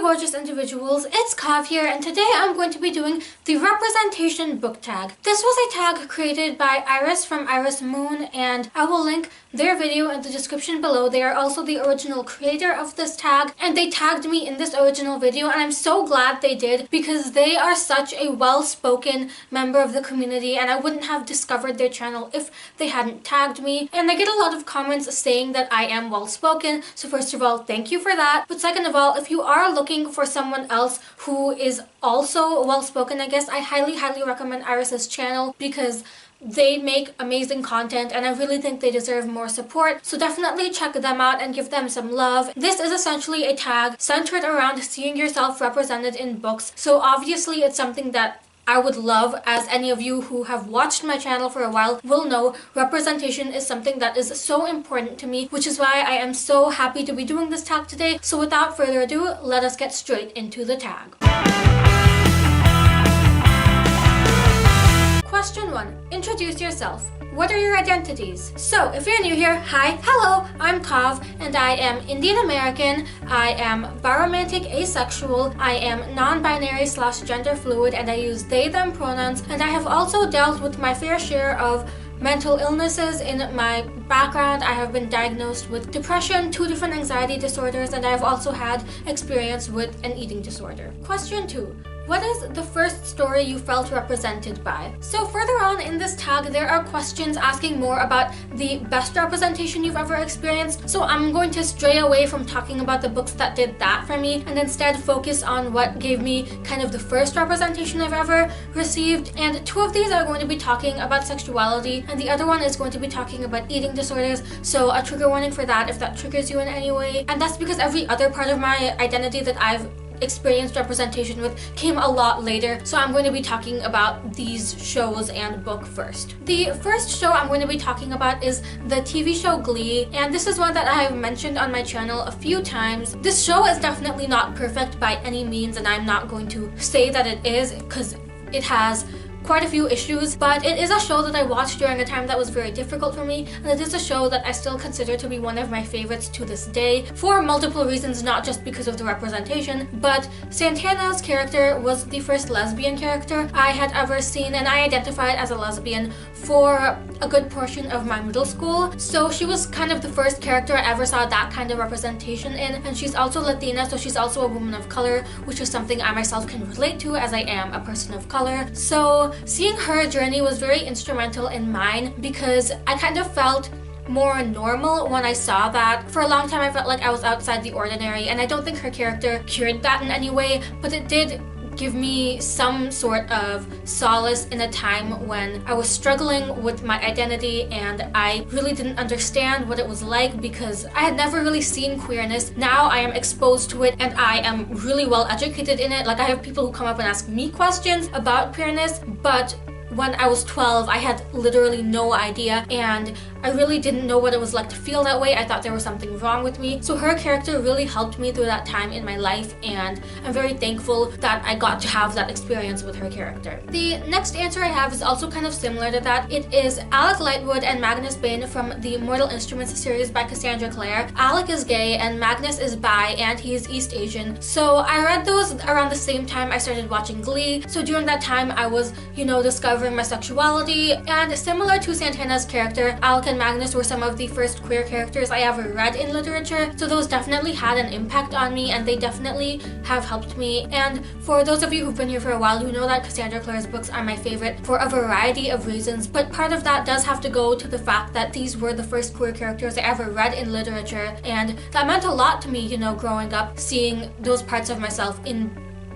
you gorgeous individuals, it's Kav here, and today I'm going to be doing the representation book tag. This was a tag created by Iris from Iris Moon, and I will link their video in the description below. They are also the original creator of this tag, and they tagged me in this original video, and I'm so glad they did because they are such a well-spoken member of the community, and I wouldn't have discovered their channel if they hadn't tagged me. And I get a lot of comments saying that I am well-spoken, so first of all, thank you for that. But second of all, if you are looking for someone else who is also well-spoken, I guess I highly recommend Iris's channel because they make amazing content and I really think they deserve more support, so definitely check them out and give them some love. This is essentially a tag centered around seeing yourself represented in books, so obviously it's something that I would love. As any of you who have watched my channel for a while will know, representation is something that is so important to me, which is why I am so happy to be doing this tag today. So without further ado, let us get straight into the tag. Question 1. Introduce yourself. What are your identities? So, if you're new here, hi, hello, I'm Kav, and I am Indian American, I am biromantic asexual, I am non-binary / gender fluid, and I use they, them pronouns, and I have also dealt with my fair share of mental illnesses in my background. I have been diagnosed with depression, 2 different anxiety disorders, and I have also had experience with an eating disorder. Question 2. What is the first story you felt represented by? So further on in this tag, there are questions asking more about the best representation you've ever experienced. So I'm going to stray away from talking about the books that did that for me and instead focus on what gave me kind of the first representation I've ever received. And 2 of these are going to be talking about sexuality and the other one is going to be talking about eating disorders. So a trigger warning for that if that triggers you in any way. And that's because every other part of my identity that I've experienced representation with came a lot later, so I'm going to be talking about these shows and book first. The first show I'm going to be talking about is the TV show Glee, and this is one that I have mentioned on my channel a few times. This show is definitely not perfect by any means, and I'm not going to say that it is because it has quite a few issues, but it is a show that I watched during a time that was very difficult for me, and it is a show that I still consider to be one of my favorites to this day for multiple reasons, not just because of the representation, but Santana's character was the first lesbian character I had ever seen, and I identified as a lesbian for a good portion of my middle school, so she was kind of the first character I ever saw that kind of representation in, and she's also Latina, so she's also a woman of color, which is something I myself can relate to as I am a person of color. So seeing her journey was very instrumental in mine because I kind of felt more normal when I saw that. For a long time I felt like I was outside the ordinary, and I don't think her character cured that in any way, but it did give me some sort of solace in a time when I was struggling with my identity and I really didn't understand what it was like because I had never really seen queerness. Now I am exposed to it and I am really well educated in it. Like, I have people who come up and ask me questions about queerness, but when I was 12, I had literally no idea, and I really didn't know what it was like to feel that way. I thought there was something wrong with me. So her character really helped me through that time in my life, and I'm very thankful that I got to have that experience with her character. The next answer I have is also kind of similar to that. It is Alec Lightwood and Magnus Bane from the Mortal Instruments series by Cassandra Clare. Alec is gay and Magnus is bi, and he is East Asian. So I read those around the same time I started watching Glee. So during that time I was, discovering my sexuality, and similar to Santana's character, Alec and Magnus were some of the first queer characters I ever read in literature, so those definitely had an impact on me and they definitely have helped me. And for those of you who've been here for a while, you know that Cassandra Clare's books are my favorite for a variety of reasons, but part of that does have to go to the fact that these were the first queer characters I ever read in literature, and that meant a lot to me, growing up, seeing those parts of myself in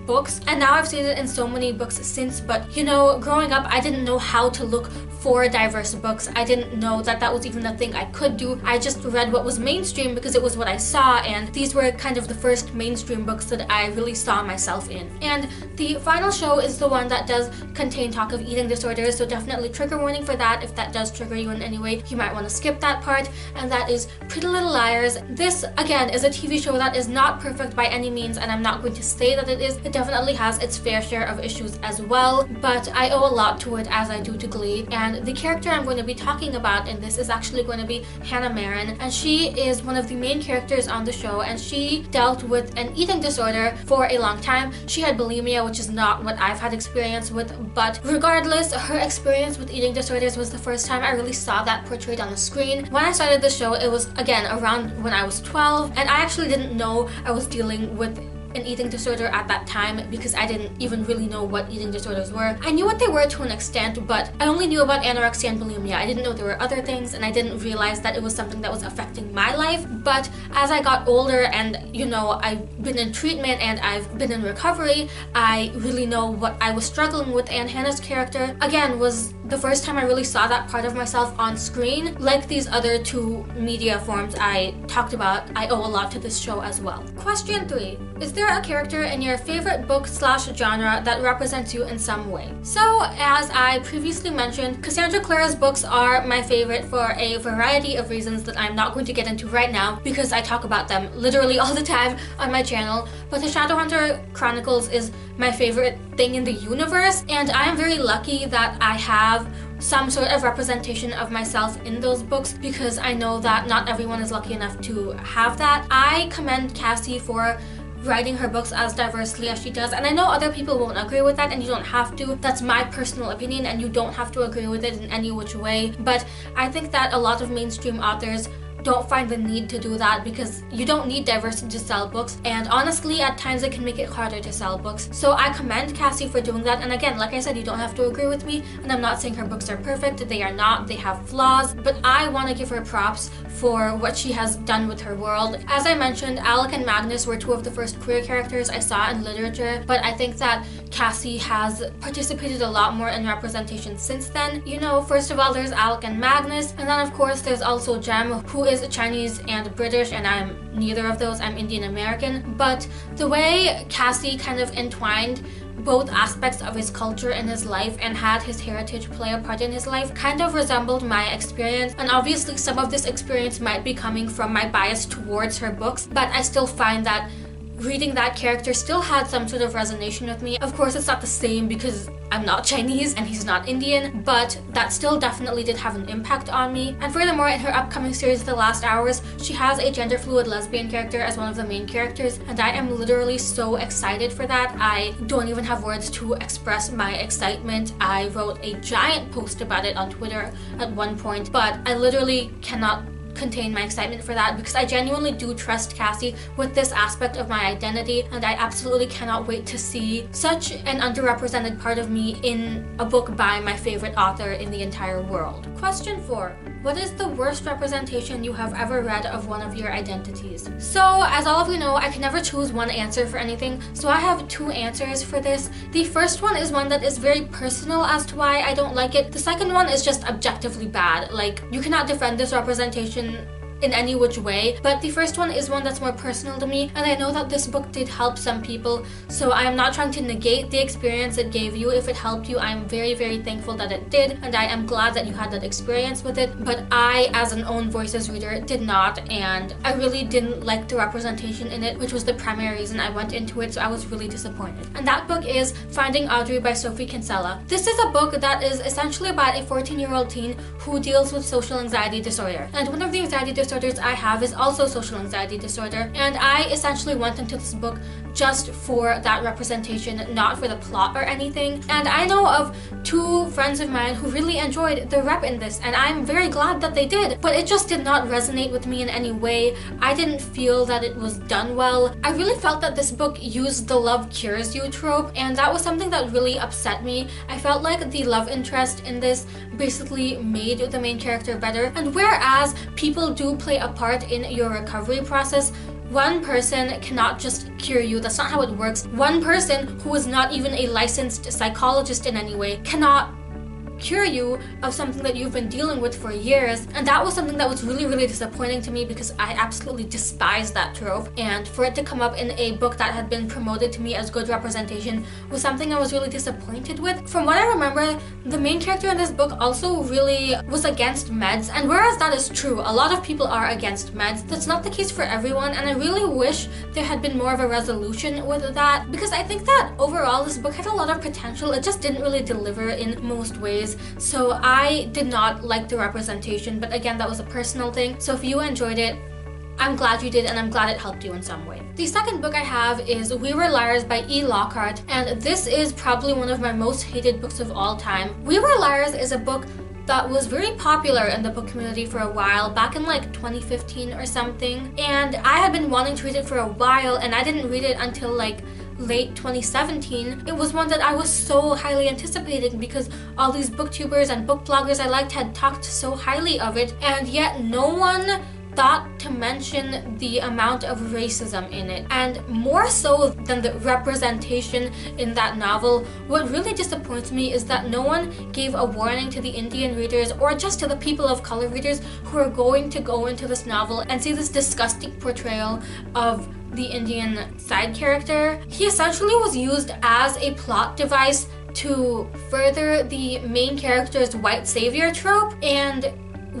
books. And now I've seen it in so many books since, but growing up I didn't know how to look for diverse books. I didn't know that that was even a thing I could do. I just read what was mainstream because it was what I saw, and these were kind of the first mainstream books that I really saw myself in. And the final show is the one that does contain talk of eating disorders, so definitely trigger warning for that. If that does trigger you in any way, you might want to skip that part, and that is Pretty Little Liars. This again is a TV show that is not perfect by any means, and I'm not going to say that it is. It definitely has its fair share of issues as well, but I owe a lot to it as I do to Glee. And the character I'm going to be talking about in this is actually going to be Hannah Marin, and she is one of the main characters on the show, and she dealt with an eating disorder for a long time. She had bulimia, which is not what I've had experience with, but regardless, her experience with eating disorders was the first time I really saw that portrayed on the screen. When I started the show, it was again around when I was 12, and I actually didn't know I was dealing with an eating disorder at that time because I didn't even really know what eating disorders were. I knew what they were to an extent, but I only knew about anorexia and bulimia. I didn't know there were other things, and I didn't realize that it was something that was affecting my life. But as I got older and, you know, I've been in treatment and I've been in recovery, I really know what I was struggling with, and Hannah's character, again, was the first time I really saw that part of myself on screen. Like these other two media forms I talked about, I owe a lot to this show as well. Question 3. Is there a character in your favorite book/genre that represents you in some way? So, as I previously mentioned, Cassandra Clare's books are my favorite for a variety of reasons that I'm not going to get into right now because I talk about them literally all the time on my channel. But the Shadowhunter Chronicles is my favorite thing in the universe, and I am very lucky that I have some sort of representation of myself in those books because I know that not everyone is lucky enough to have that. I commend Cassie for writing her books as diversely as she does, and I know other people won't agree with that, and you don't have to. That's my personal opinion, and you don't have to agree with it in any which way. But I think that a lot of mainstream authors don't find the need to do that because you don't need diversity to sell books, and honestly at times it can make it harder to sell books. So I commend Cassie for doing that, and again, like I said, you don't have to agree with me, and I'm not saying her books are perfect. They are not. They have flaws, but I want to give her props for what she has done with her world. As I mentioned, Alec and Magnus were two of the first queer characters I saw in literature, but I think that Cassie has participated a lot more in representation since then. You know, first of all, there's Alec and Magnus, and then of course there's also Jem, who is Chinese and British, and I'm neither of those. I'm Indian American. But the way Cassie kind of entwined both aspects of his culture in his life and had his heritage play a part in his life kind of resembled my experience, and obviously some of this experience might be coming from my bias towards her books, but I still find that reading that character still had some sort of resonance with me. Of course, it's not the same because I'm not Chinese and he's not Indian, but that still definitely did have an impact on me. And furthermore, in her upcoming series, The Last Hours, she has a gender fluid lesbian character as one of the main characters, and I am literally so excited for that. I don't even have words to express my excitement. I wrote a giant post about it on Twitter at one point, but I literally cannot contain my excitement for that because I genuinely do trust Cassie with this aspect of my identity, and I absolutely cannot wait to see such an underrepresented part of me in a book by my favorite author in the entire world. Question 4. What is the worst representation you have ever read of one of your identities? So, as all of you know, I can never choose one answer for anything, so I have two answers for this. The first one is one that is very personal as to why I don't like it. The second one is just objectively bad. Like, you cannot defend this representation in any which way, but the first one is one that's more personal to me, and I know that this book did help some people, so I am not trying to negate the experience it gave you. If it helped you, I am very, very thankful that it did, and I am glad that you had that experience with it, but I, as an Own Voices reader, did not, and I really didn't like the representation in it, which was the primary reason I went into it, so I was really disappointed. And that book is Finding Audrey by Sophie Kinsella. This is a book that is essentially about a 14-year-old teen who deals with social anxiety disorder, and one of the anxiety disorders I have is also social anxiety disorder, and I essentially went into this book just for that representation, not for the plot or anything. And I know of two friends of mine who really enjoyed the rep in this, and I'm very glad that they did, but it just did not resonate with me in any way. I didn't feel that it was done well. I really felt that this book used the love cures you trope, and that was something that really upset me. I felt like the love interest in this basically made the main character better, and whereas people do play a part in your recovery process, one person cannot just cure you. That's not how it works. One person who is not even a licensed psychologist in any way cannot cure you of something that you've been dealing with for years. And that was something that was really, really disappointing to me because I absolutely despise that trope. And for it to come up in a book that had been promoted to me as good representation was something I was really disappointed with. From what I remember, the main character in this book also really was against meds, and whereas that is true, a lot of people are against meds, that's not the case for everyone, and I really wish there had been more of a resolution with that, because I think that overall this book had a lot of potential. It just didn't really deliver in most ways, so I did not like the representation, but again, that was a personal thing. So if you enjoyed it, I'm glad you did, and I'm glad it helped you in some way. The second book I have is We Were Liars by E. Lockhart, and this is probably one of my most hated books of all time. We Were Liars is a book that was very popular in the book community for a while, back in like 2015 or something, and I had been wanting to read it for a while, and I didn't read it until like late 2017. It was one that I was so highly anticipating because all these booktubers and book bloggers I liked had talked so highly of it, and yet no one thought to mention the amount of racism in it. And more so than the representation in that novel, what really disappoints me is that no one gave a warning to the Indian readers or just to the people of color readers who are going to go into this novel and see this disgusting portrayal of the Indian side character. He essentially was used as a plot device to further the main character's white savior trope, and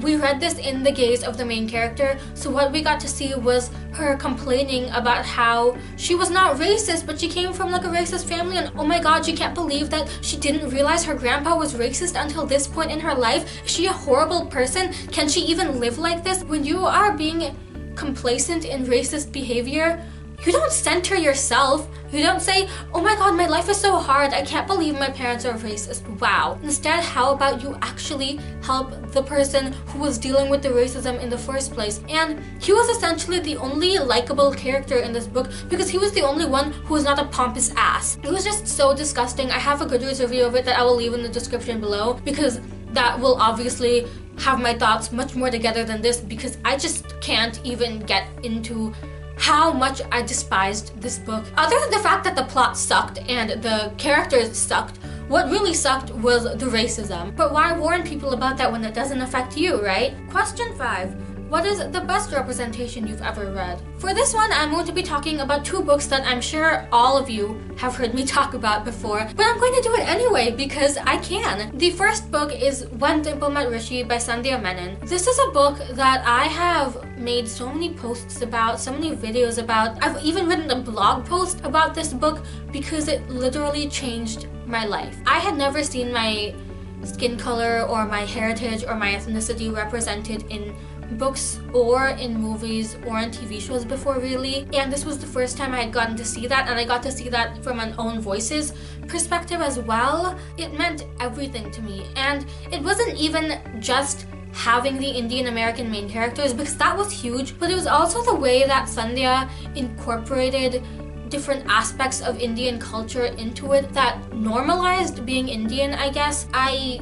we read this in the gaze of the main character, so what we got to see was her complaining about how she was not racist, but she came from like a racist family, and oh my god, she can't believe that she didn't realize her grandpa was racist until this point in her life. Is she a horrible person? Can she even live like this? When you are being complacent in racist behavior, you don't center yourself. You don't say, oh my god, my life is so hard, I can't believe my parents are racist. Wow. Instead, how about you actually help the person who was dealing with the racism in the first place? And he was essentially the only likable character in this book because he was the only one who was not a pompous ass. It was just so disgusting. I have a Goodreads review of it that I will leave in the description below because that will obviously have my thoughts much more together than this, because I just can't even get into how much I despised this book. Other than the fact that the plot sucked and the characters sucked, what really sucked was the racism. But why warn people about that when it doesn't affect you, right? Question 5. What is the best representation you've ever read? For this one, I'm going to be talking about two books that I'm sure all of you have heard me talk about before, but I'm going to do it anyway because I can. The first book is When Dimple Met Rishi by Sandhya Menon. This is a book that I have made so many posts about, so many videos about. I've even written a blog post about this book because it literally changed my life. I had never seen my skin color or my heritage or my ethnicity represented in books or in movies or in TV shows before, really, and this was the first time I had gotten to see that, and I got to see that from an own voices perspective as well. It meant everything to me, and it wasn't even just having the Indian American main characters, because that was huge, but it was also the way that Sandhya incorporated different aspects of Indian culture into it that normalized being Indian, I guess. I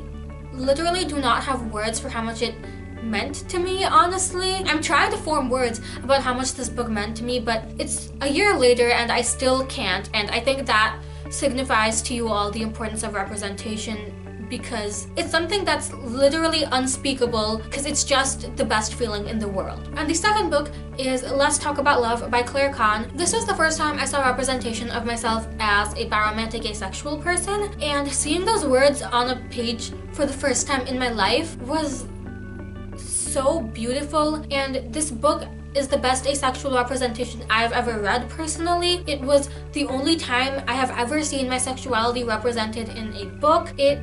literally do not have words for how much it meant to me, honestly. I'm trying to form words about how much this book meant to me, but it's a year later and I still can't, and I think that signifies to you all the importance of representation, because it's something that's literally unspeakable, because it's just the best feeling in the world. And the second book is Let's Talk About Love by Claire Kahn. This was the first time I saw representation of myself as a biromantic asexual person, and seeing those words on a page for the first time in my life was so beautiful. And this book is the best asexual representation I've ever read personally. It was the only time I have ever seen my sexuality represented in a book. It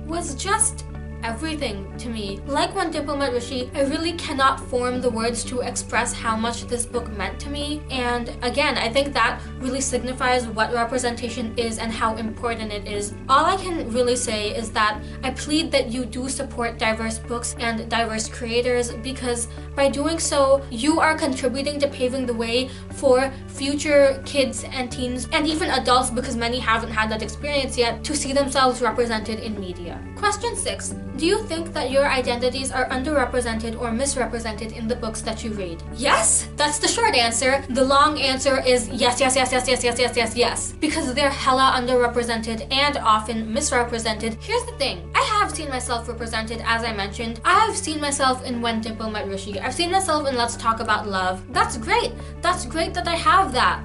was just everything to me. Like When Dimple Met Rishi, I really cannot form the words to express how much this book meant to me. And again, I think that really signifies what representation is and how important it is. All I can really say is that I plead that you do support diverse books and diverse creators, because by doing so, you are contributing to paving the way for future kids and teens and even adults, because many haven't had that experience yet, to see themselves represented in media. Question 6. Do you think that your identities are underrepresented or misrepresented in the books that you read? Yes! That's the short answer. The long answer is yes, yes, yes, yes, yes, yes, yes, yes, yes. Because they're hella underrepresented and often misrepresented. Here's the thing. I have seen myself represented, as I mentioned. I've seen myself in When Dimple Met Rishi. I've seen myself in Let's Talk About Love. That's great. That's great that I have that.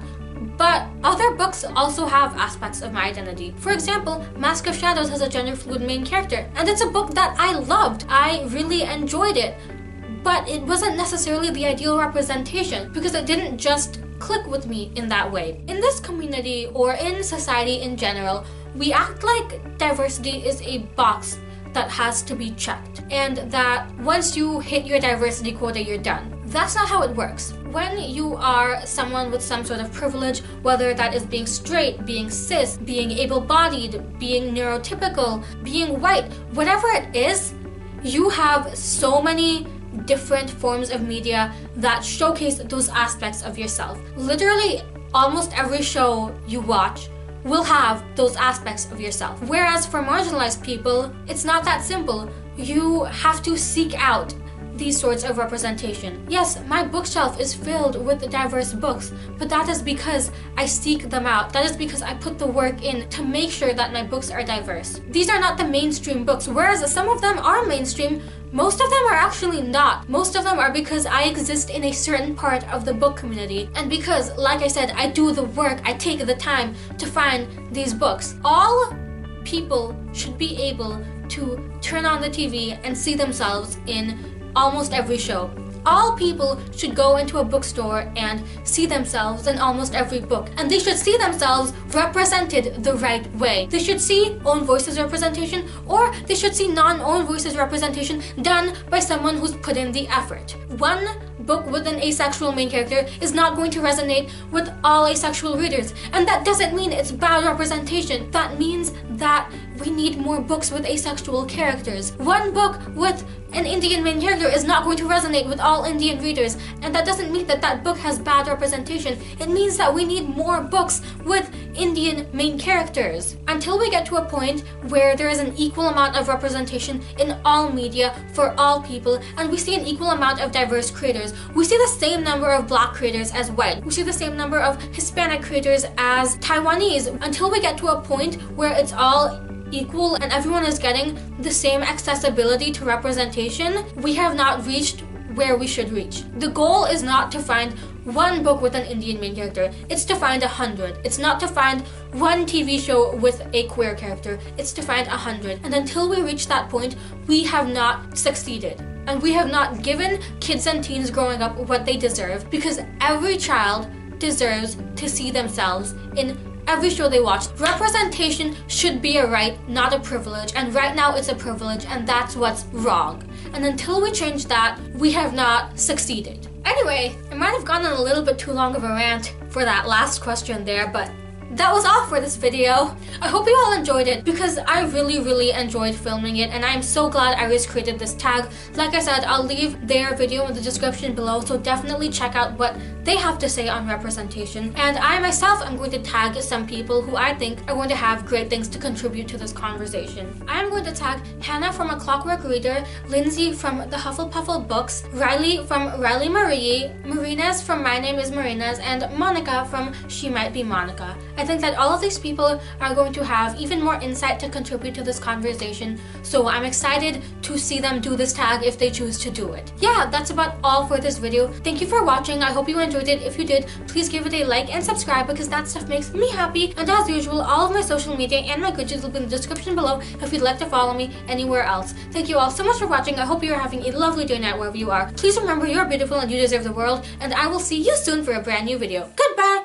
But other books also have aspects of my identity. For example, Mask of Shadows has a gender-fluid main character, and it's a book that I loved. I really enjoyed it, but it wasn't necessarily the ideal representation because it didn't just click with me in that way. In this community or in society in general, we act like diversity is a box that has to be checked, and that once you hit your diversity quota, you're done. That's not how it works. When you are someone with some sort of privilege, whether that is being straight, being cis, being able-bodied, being neurotypical, being white, whatever it is, you have so many different forms of media that showcase those aspects of yourself. Literally, almost every show you watch will have those aspects of yourself. Whereas for marginalized people, it's not that simple. You have to seek out these sorts of representation. Yes, my bookshelf is filled with diverse books, but that is because I seek them out. That is because I put the work in to make sure that my books are diverse. These are not the mainstream books, whereas some of them are mainstream. Most of them are actually not. Most of them are because I exist in a certain part of the book community, and because, like I said, I do the work, I take the time to find these books. All people should be able to turn on the TV and see themselves in almost every show. All people should go into a bookstore and see themselves in almost every book, and they should see themselves represented the right way. They should see own voices representation, or they should see non-own voices representation done by someone who's put in the effort. One book with an asexual main character is not going to resonate with all asexual readers, and that doesn't mean it's bad representation. That means that we need more books with asexual characters. One book with an Indian main character is not going to resonate with all Indian readers, and that doesn't mean that that book has bad representation. It means that we need more books with Indian main characters. Until we get to a point where there is an equal amount of representation in all media for all people, and we see an equal amount of diverse creators, we see the same number of Black creators as white, we see the same number of Hispanic creators as Taiwanese, until we get to a point where it's all equal and everyone is getting the same accessibility to representation, we have not reached where we should reach. The goal is not to find one book with an Indian main character, it's to find 100. It's not to find one TV show with a queer character, it's to find 100. And until we reach that point, we have not succeeded. And we have not given kids and teens growing up what they deserve, because every child deserves to see themselves in every show they watch. Representation should be a right, not a privilege, and right now it's a privilege, and that's what's wrong. And until we change that, we have not succeeded. Anyway, I might have gone on a little bit too long of a rant for that last question there, but that was all for this video. I hope you all enjoyed it because I really enjoyed filming it, and I'm so glad I just created this tag. Like I said, I'll leave their video in the description below, so definitely check out what they have to say on representation. And I myself am going to tag some people who I think are going to have great things to contribute to this conversation. I am going to tag Hannah from A Clockwork Reader, Lindsay from The Hufflepuffle Books, Riley from Riley Marie, Marina's from My Name is Marina's, and Monica from She Might Be Monica. I think that all of these people are going to have even more insight to contribute to this conversation, so I'm excited to see them do this tag if they choose to do it. Yeah, that's about all for this video. Thank you for watching. I hope you enjoyed it. If you did, please give it a like and subscribe because that stuff makes me happy. And as usual, all of my social media and my Goodreads will be in the description below if you'd like to follow me anywhere else. Thank you all so much for watching. I hope you're having a lovely day or night wherever you are. Please remember you're beautiful and you deserve the world, and I will see you soon for a brand new video. Goodbye!